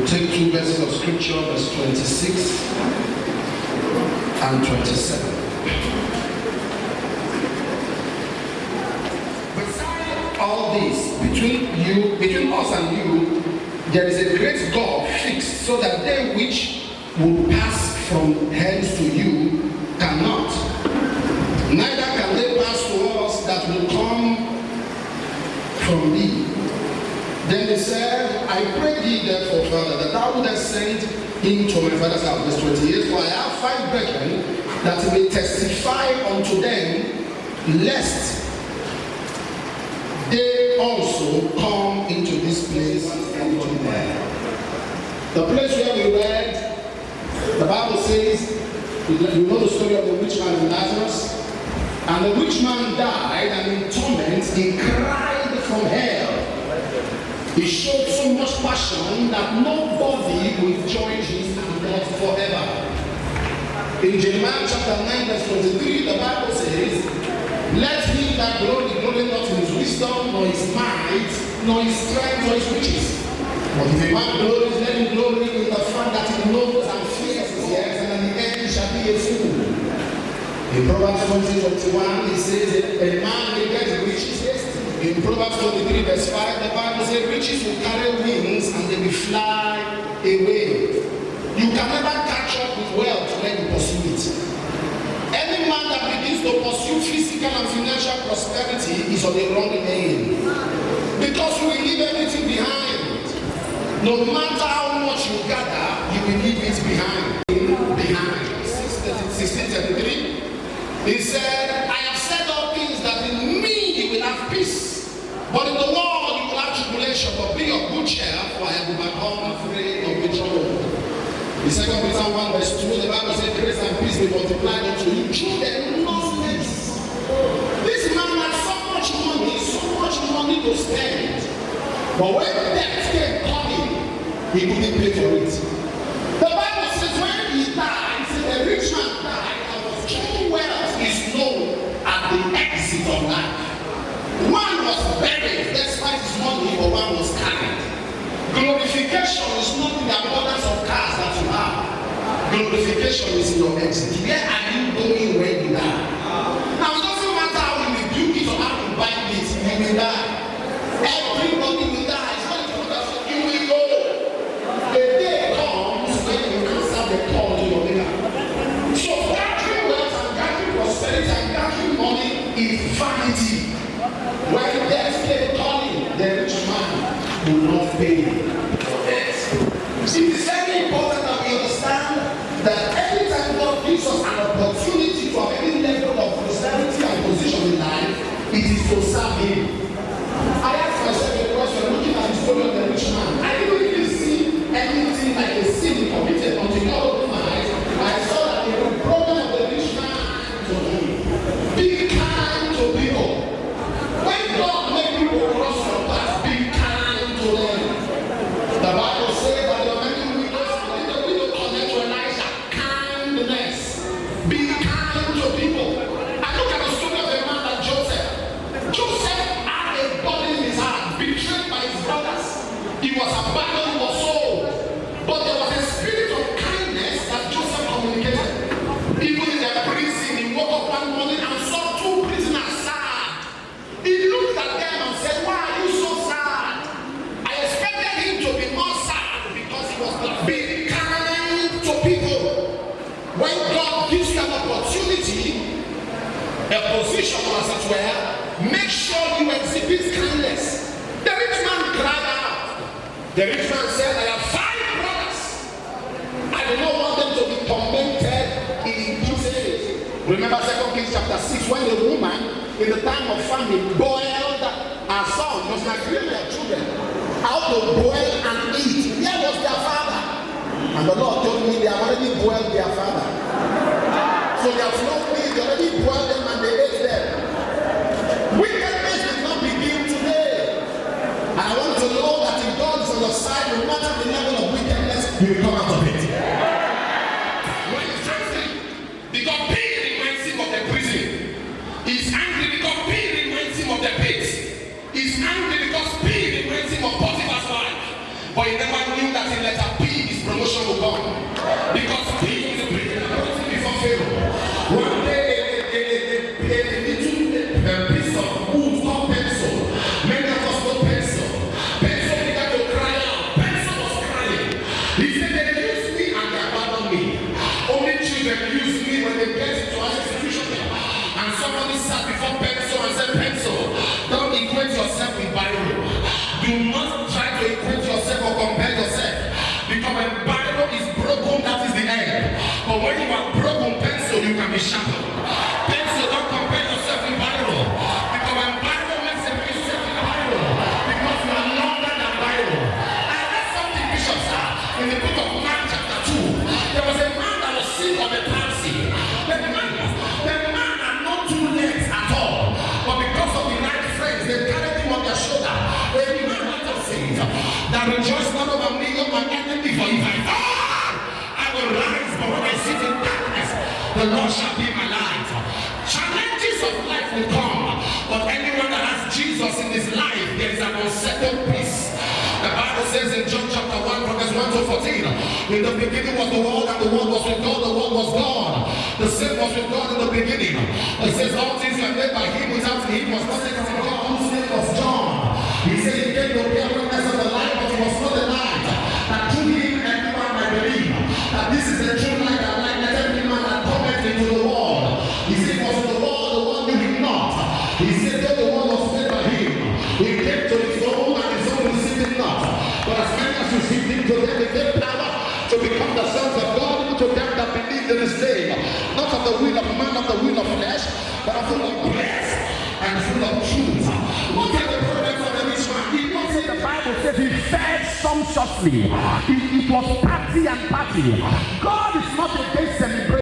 take two verses of scripture, verse 26 and 27. Beside all this, between us and you, there is a great gulf fixed, so that they which will pass from hence to you cannot. Neither can they pass to us that will come from thee. Then he said, I pray thee therefore, Father, that thou wouldest send him to my father's house. Verse 28, for I have 5 brethren, that he may testify unto them, lest they also come into this place and to there. The place where we read, the Bible says, you know the story of the rich man and Lazarus, and the rich man died, and in torment he cried from hell. He showed so much passion that nobody will join him and God forever. In Jeremiah chapter 9 verse 23, the Bible says, let him that glory not in his wisdom, nor his might, nor his strength, nor his riches. But if a man glories, let him glory in the fact that he knows and fears his years, and in the end shall be a fool. In Proverbs 20:21, he says, a man will get riches hastily. In Proverbs 23 verse 5, the Bible says, riches will carry wings and they will fly away. You can never catch up with wealth when you pursue it. Any man that begins to pursue physical and financial prosperity is on the wrong lane. Because you will leave everything behind. No matter how much you gather, you will leave it behind. 16:33, he said, I have said all things that in me you will have peace. But in the world you will have tribulation. But be of good cheer, for I have overcome afraid of the trouble. In 2 Peter 1 verse 2, the Bible says, grace and peace be multiplied unto you through the knowledge. This man had so much money to spend. But when death came coming, he couldn't pay for it. The Bible says when he died, the rich man died, and of true wealth is known at the exit of life. One was buried despite his money, but one was carried. Glorification is not in the abundance of cars that you have. Glorification is in your exit. Where are you going when you die? Now it doesn't matter how you rebuke it or how you bind it, you will die. Everybody will die. It's not important. You will go. The day comes when you answer the call to your maker. So gathering wealth and gathering prosperity and gathering money is vanity. When death came calling, the rich man will not pay for death. It is very important that we understand that every time God gives us an opportunity to have any level of prosperity and position in life, it is to serve Him. I asked myself a question looking at the story of the rich man. I didn't really see anything like a sin committed until God opened my eyes. I saw that the problem of the rich man to him. Be kind to people. When God makes people cross your path, be kind to them. The Bible says that there are many widows, and the widow connect to Elijah. Kindness. Be kind to people. I look at the story of a man like Joseph. Joseph had a burden in his heart, betrayed by his brothers. He was abandoned, he was sold. But there was a spirit of kindness that Joseph communicated. Even in the prison, he woke up one morning and saw 2 prisoners sad. He looked at them and said, why are you so sad? I expected him to be more sad because he was being kind to people. When God gives you an opportunity, a position as it were, make sure you exhibit kindness. The rich man cried out. The rich man said, I have 5 brothers. I do not want them to be tormented in pieces. Remember 2 Kings chapter 6, when the woman in the time of famine boiled her son, was like really their children, how to boil and eat. There was their father. And the Lord told me they have already boiled their father. So they have no meat, they already boiled them and they ate them. Wickedness did not begin today. And I want to know that if God is on your side, no matter the level of wickedness, you will come out of it. When he's angry, because pain reminds him of the prison. He's angry because pain reminds him of the pit. He's angry because pain reminds him of Potiphar's wife. But he never knew that he let her come. Because he is bringing the person before Pharaoh. One day, a little piece of wood called pencil. Many of us know pencil. Pencil began to cry out. Pencil was crying. He said, they use me and they abandon me. Only children use me when they get into an institution. And somebody sat before pencil and said, pencil, don't equate yourself with Bible. Do not try to equate yourself or compare yourself. Because when Bible is broken, that is the end. But when you are broken, pencil, you can be shattered. Pencil, don't compare yourself with Bible. Because when Bible makes a mistake in Bible, because you are longer than Bible. And that's something Bishop said in the book of Mark chapter 2. There was a man that was sick of a palsy. The man had no two legs at all. But because of the right friends, they carried him on their shoulder. Every man had to say that rejoice not over me, of my enemy, for if I fall, I will rise. But when I sit in darkness, the Lord shall be my light. Challenges of life will come, but anyone that has Jesus in his life, there is an unsettled peace. The Bible says in John chapter 1, verse 1 to 14, in the beginning was the Word, and the Word was with God, the Word was God. The same was with God in the beginning. It says all things were made by him, without him was nothing of God, whose name was John. He said he came to bear witness of the light, but he was not the light. That through him everyone might believe that this is the true light, that light let every man that cometh into the world. He said it was the world, the one knew him not. He said that the world was made by him. He came to his own, and his own received him not. But as many as received him, to them he gave power to become the sons of God, even to them that believed in his name. Not of the will of man, of the will of flesh, but of the will of grace and full of truth. What are the problems of the rich man? The Bible says he fed sumptuously. It was party and party. God is not against celebration.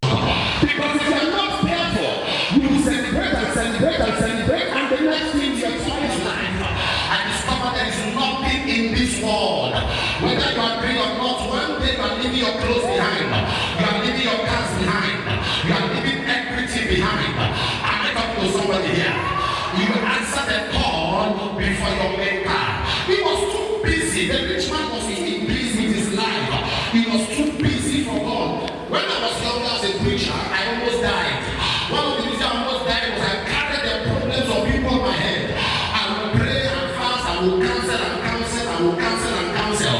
Because if you are not careful, you will celebrate and celebrate and celebrate, and the next thing you experience life. I discover there is nothing in this world. Whether you agree or not, one day you are leaving your clothes behind. You are leaving your cars behind. You are leaving everything behind. I'm talking to somebody here. You answer the call before your maker. He was too busy. The rich man was busy with his life. He was too busy for God. When I was young as a preacher, I almost died. One of the reasons I almost died was I carried the problems of people on my head. I would pray and fast. I would counsel and counsel. I would counsel and counsel.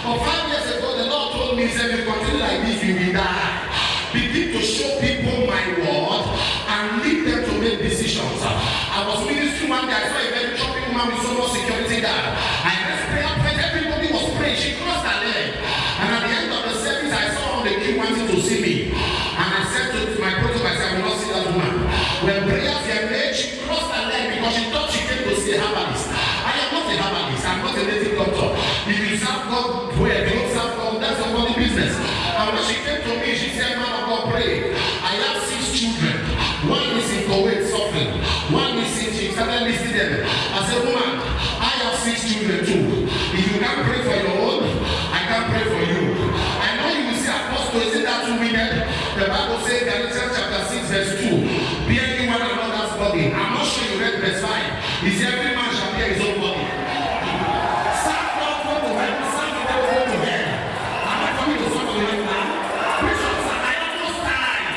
But 5 years ago, the Lord told me, he said, if you continue like this, you will die. Begin to show people my word and lead them to make decisions. I was ministering one day. I saw a very chopping woman with so much security guard. I just prayed up when everybody was praying. She crossed her leg. And at the end of the service, I saw the king wanting to see me. And I said to my protocol, I said, I will not see that woman. When prayers were made, she crossed her leg because she thought she came to see a herbalist. I am not a herbalist. I'm not a native doctor. If you serve God well, if you don't serve God, that's your money business. And when she came to me, she said, man of God, pray. I have 6 children. One is in Kuwait suffering. One is in, she started listing them. I said, woman, I have 6 children too. If you can't pray for your own, I can't pray for you. I know you will say, Apostle, isn't that too wicked? The Bible says, Galatians chapter 6, verse 2. Bearing one another's body. I'm not sure you read verse 5. He said, every man shall bear his own body. Serve God, go to heaven. Serve God, go to heaven. Am I coming to somebody right now? Bishop said, I almost died.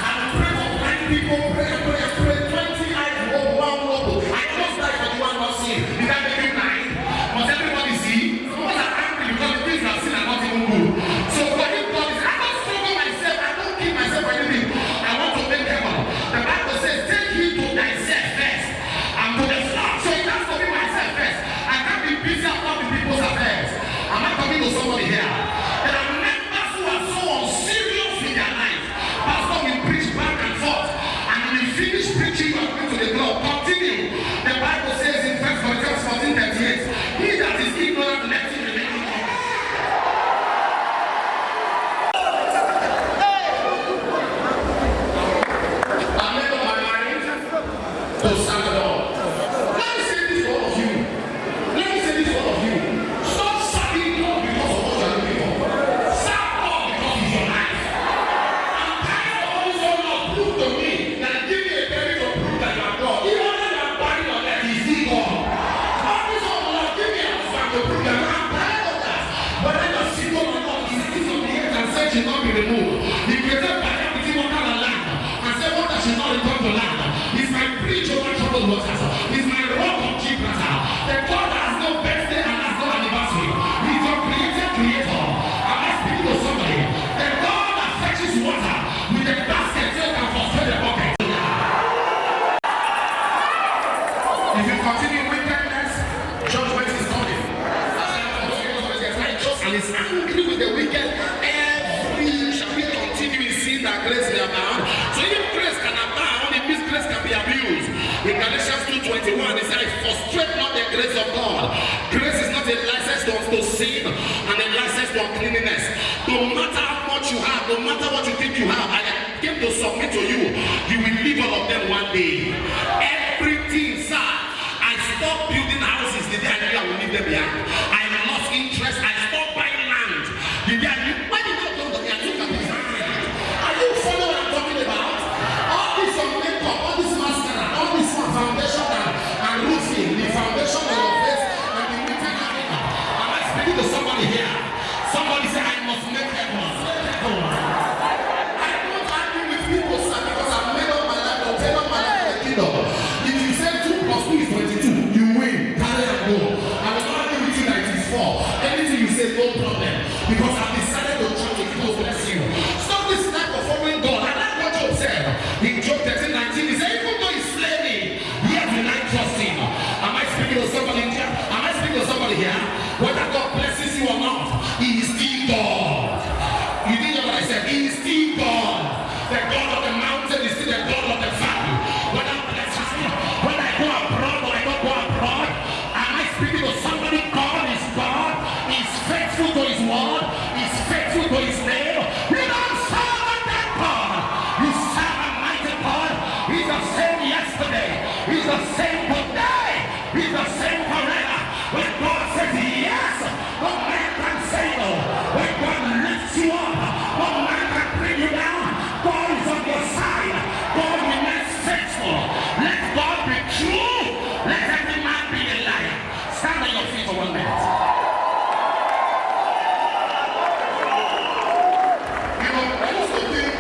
And pray for 9 people, pray. 20 eyes, one wobble. I almost died for the one not seen. Did I make it 9? Must everybody see? Some of us are angry because the things I've seen are not even good. So what if God is, I don't struggle myself, I don't keep myself for anything. I want to make heaven. The Bible says, take heed to thyself first and to the flock. So should not be removed. He created fire between water and land, and said water should not return to land. He's my bridge over troubled waters. He's my rock of Gibraltar. The God that has no birthday and has no anniversary. He's your creator. Am I speaking to somebody? The God that fetches water with a basket so you can fulfill the bucket. If you continue wickedness, judgment is coming. And is angry with the wicked. Shall we continue in sin that grace may abound? So if grace can abound, it means grace can be abused. In Galatians 2:21, it says, frustrate not the grace of God. Grace is not a license to sin and a license to uncleanness. No matter how much you have, no matter what you think you have, I came to submit to you. You will leave all of them one day. Everything, sir. I stopped building houses the day I knew I would leave them behind. I lost interest. I stopped buying land. The day I knew. Why did you come to me? I took a business. Are you following what I'm talking about? All this on makeup, all this mascara, all this foundation and roofing, the foundation of your face and the written makeup. Am I speaking to somebody here? Somebody say, I must make heaven. I don't argue with people, sir, because I've made up my life to tell up my life to the kingdom. If you say 2 plus 2 is 22, you win. Carry and go. I will not argue with you that it is 4. Anything you say, no problem. Because I've decided to try to people bless you. Stop this type of following God. I like what Job said. In Job 13:19, he said, even though he slay me, yet will I trust him. Am I speaking to somebody here? Am I speaking to somebody here? Whether God blesses you or not, he is still God. You didn't hear what I said? He is still God. The God of the mountain is still the God of the valley. Whether blesses me, when I go abroad or I don't go abroad, am I speaking to somebody? God is God. He's faithful to his word. He's faithful to his name. You don't serve a dead God. You serve a mighty God. He's the same yesterday. He's the same today. He's the same forever. When God says yes, no man can say no. When God lifts you up, no man can bring you down. God is on your side. God remains faithful. Let God be true. Let every man be a liar. Stand on your feet for 1 minute. You know, I used to think,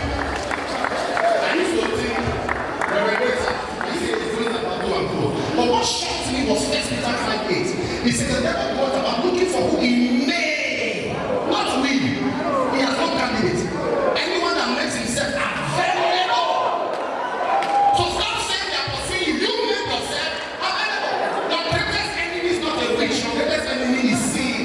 but what shocked me was 1 Peter 5:8. He said the devil was about looking for who he may, not we. He has no candidate. Anyone that makes himself available. So stop saying they are pursuing you. You make yourself available. Your greatest enemy is not a witch. Your greatest enemy is sin.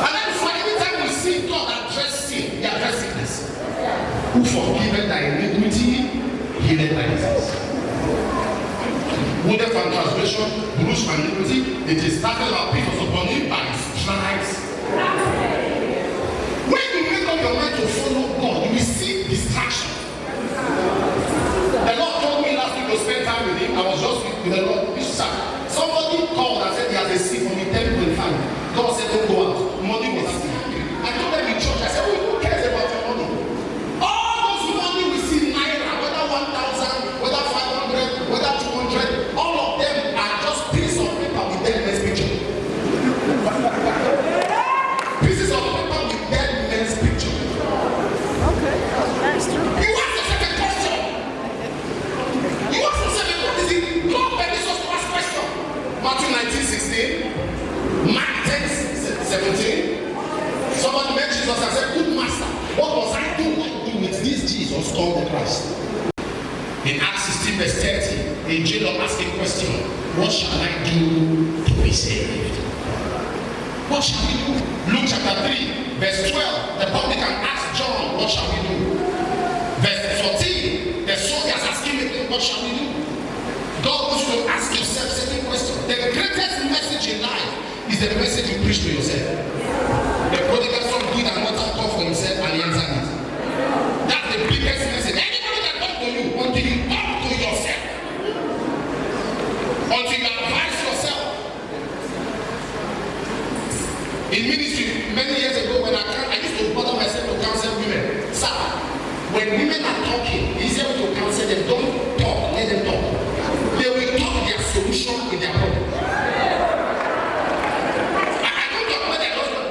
And then for every time we see God address sin, he address sickness. Who forgiveth thy iniquity, healeth thy disease. Wounded from transgression, bruised from iniquity, it is started about people upon him by stripes. When you make up your mind to follow God, you will see distraction. The Lord told me last week to spend time with him. I was just with the Lord. Somebody called and said he has a seat for me 10.5. God said don't go out. Money was asking. I told them in church, I said, who cares about your money? All those money we see naira, whether 1,000, whether 500, whether 200, all of them are just pieces of paper with dead men's picture. Pieces of paper with dead men's picture. Okay, that's true. You ask yourself a question. You ask yourself a question. God permits us to ask question. Matthew 19:16, Mark 10:17. Somebody met Jesus and said, good master, what was I doing with this Jesus called the Christ? In Acts 16:30, a jailer asked a question, what shall I do to be saved? What shall we do? Luke chapter 3, verse 12, the publican asked John, what shall we do? Verse 14, the soldiers asking him, what shall we do? God wants you to ask yourself certain questions. The greatest message in life is the message you preach to yourself. The prodigal son did and not talk for himself and he answered it. That's the biggest message. Anybody that talk to you until you talk to yourself, until you advise yourself. In ministry, many years ago, when I used to bother myself to counsel women. Sir, when women are talking, it's easier to counsel them. Don't talk, let them talk. They will talk their solution in their problem. I don't talk when they're talking.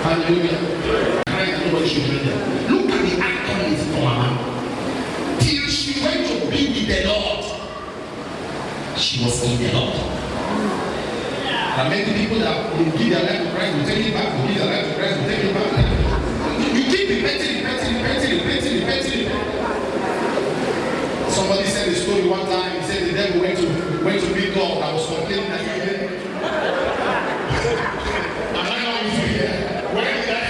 Hallelujah. Nobody should read them. Look at the accolades for Mama. Till she went to be with the Lord. She was in the Lord. There are many people that will give their life to Christ, will take it back, will give their life to Christ, will take it back. You keep repenting. Somebody said the story one time. He said the devil went to meet God. I was complaining that he didn't. Am I not with you here? Where is that?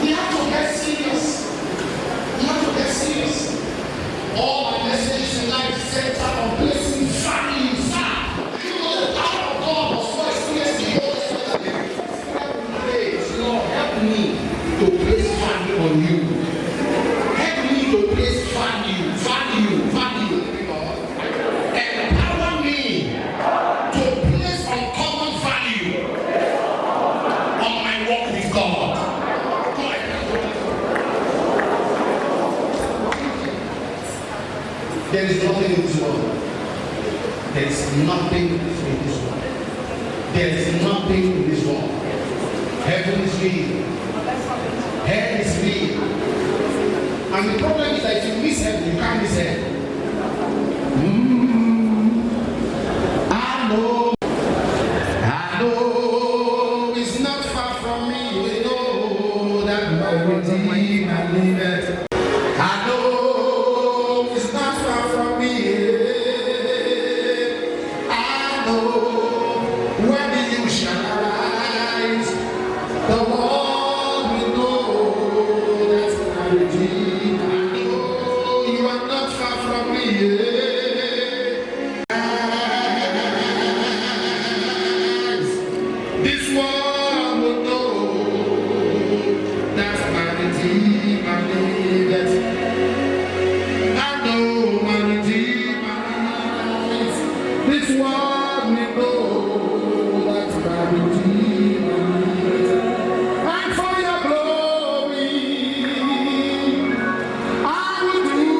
You have to get serious. All my messages tonight center on blessing family, sir. You know the power of God was so experienced in your life. Lord, help me to place value on you. Help me to place value. Empower me to place uncommon value on my walk with God. There is nothing in this world. There is nothing in this world. Heaven is real. Hell is real. And the problem is that if you miss heaven, you can't miss hell. I know it's not far from me. We know that my Redeemer liveth. I know it's not far from me. I know when you shall arise, the world will know that my Redeemer. I know you are not far from me. This world will know that my Redeemer liveth. I know my Redeemer lives. This world will know that my Redeemer lives. And for your glory, I will do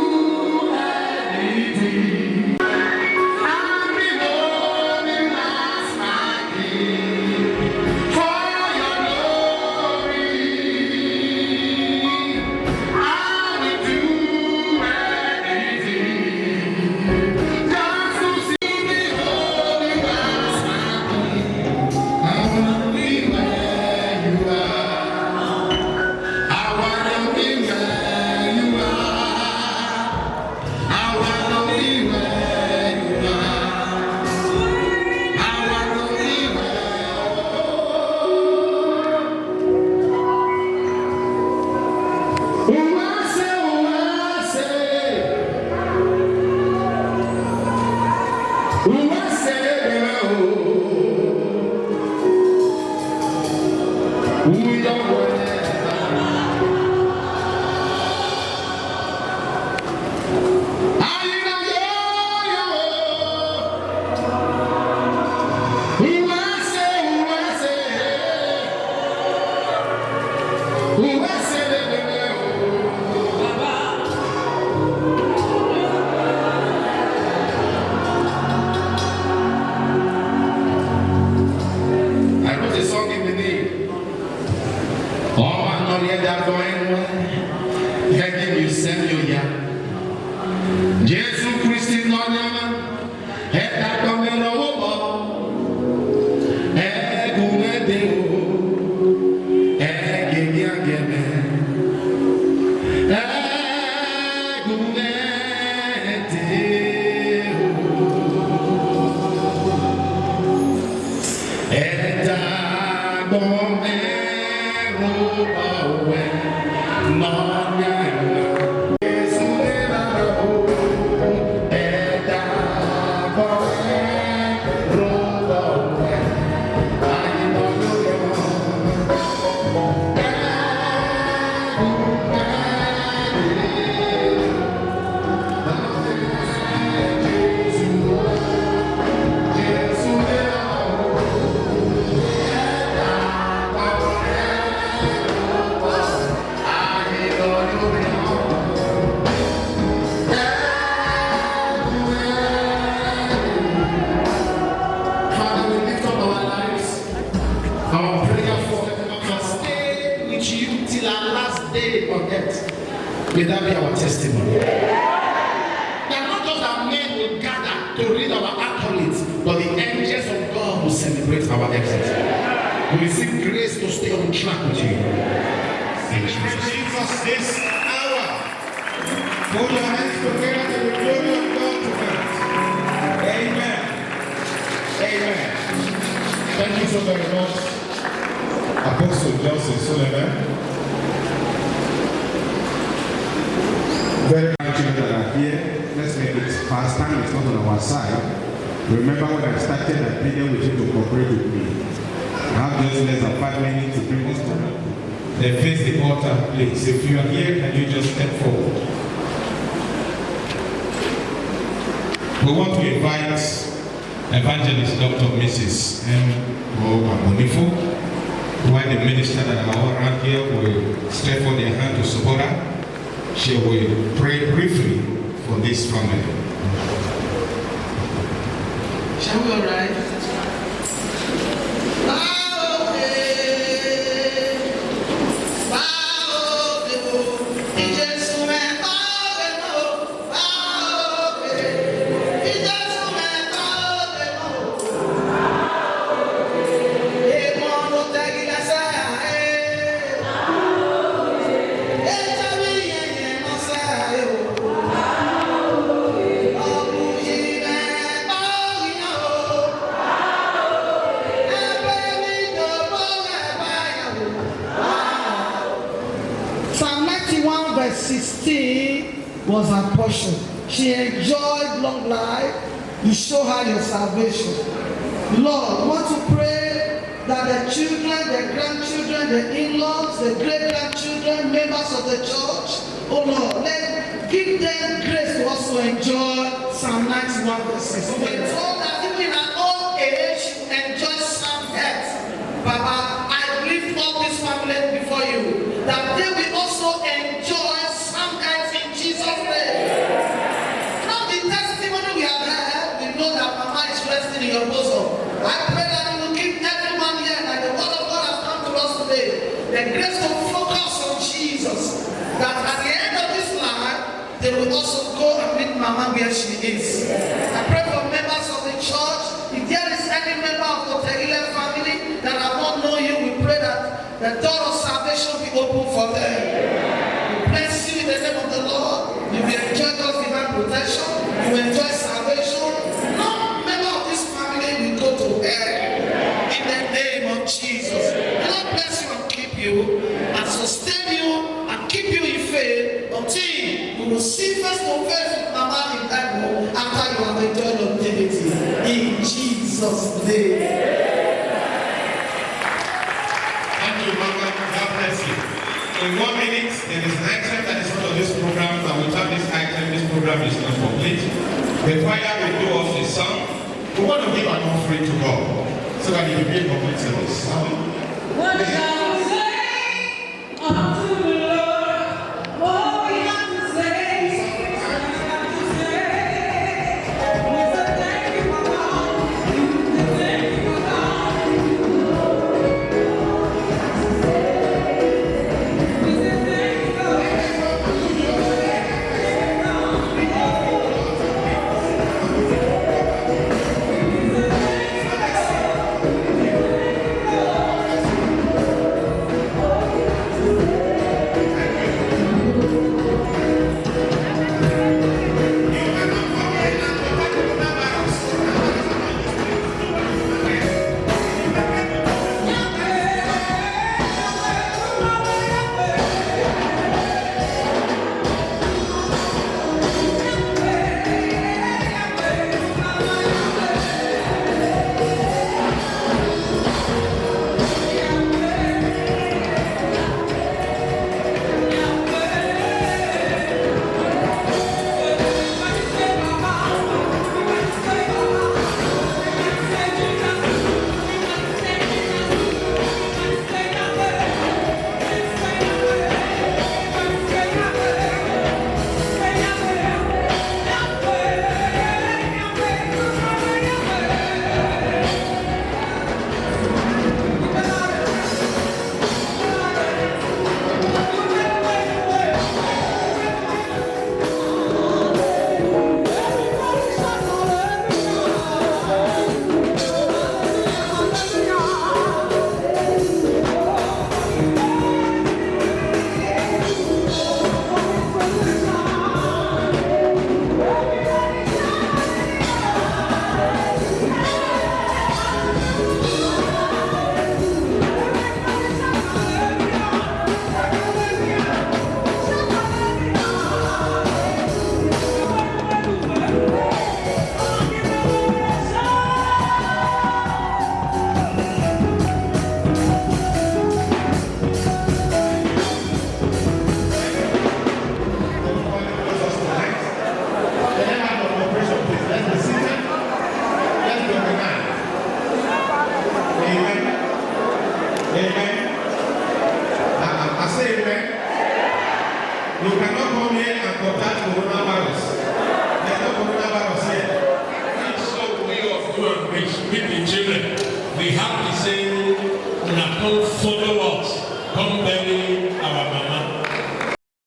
anything. I'll be holding as my King. For your glory, I will do anything. Just to see me holding as my King. I wanna be where you are. I wanna be where you are. I wanna be where you are. I wanna be I wrote a song in Benin. Oh, I'm not yet that going well. Thank you, send you here. Jesus Christ in Nollywood. Head that coming over. May that be our testimony. That not just that men will gather to read our accolades, but the angels of God will celebrate our exit. We receive grace to stay on track with you. In Jesus' this hour. Hold your hands together to the glory of God tonight. Amen. Amen. Thank you so very much, Apostle Yoast Seo. Very much that are here. Let's make it fast. Time is not on our side. Remember when I started, I pleaded with you to cooperate with me. I have just less than 5 minutes to bring this to you. Then face the altar, please. If you are here, can you just step forward? We want to invite Evangelist Dr. Mrs. M. Bonifo, while the minister that are all around here will stretch for their hand to support her. She will pray briefly for this family. Shall we all right? Verse 16 was her portion. She enjoyed long life. You show her your salvation. Lord, we want to pray that the children, the grandchildren, the in-laws, the great-grandchildren, members of the church, oh Lord, give them grace to also enjoy Psalm 91 verse 16. We're told that even in our old age, enjoy Psalm 8. Baba, I lift up this family before you, that they will also enjoy Psalm 8 in Jesus' name. From the testimony we have heard, we know that Mama is resting in your bosom. I pray that you will give everyone here, that the word of God has come to us today, the grace to focus on Jesus, that at the end of this life, they will also go and meet Mama where she is. I pray for members of the church. If there is any member of the Tegile family that have not known you, we pray that the door of salvation be open for them. We bless you in the name of the Lord. You will enjoy God's divine protection. You will enjoy salvation. No member of this family will go to hell. In the name of Jesus. The Lord bless you and keep you, and sustain you and keep you in faith until we will see face to face with Mama in heaven after you have enjoyed longevity. In Jesus' name. In 1 minute, there is an item that is part of this program, and without this item, this program is not complete. The choir will do us a song. We want to give an offering to God so that it will be a complete service.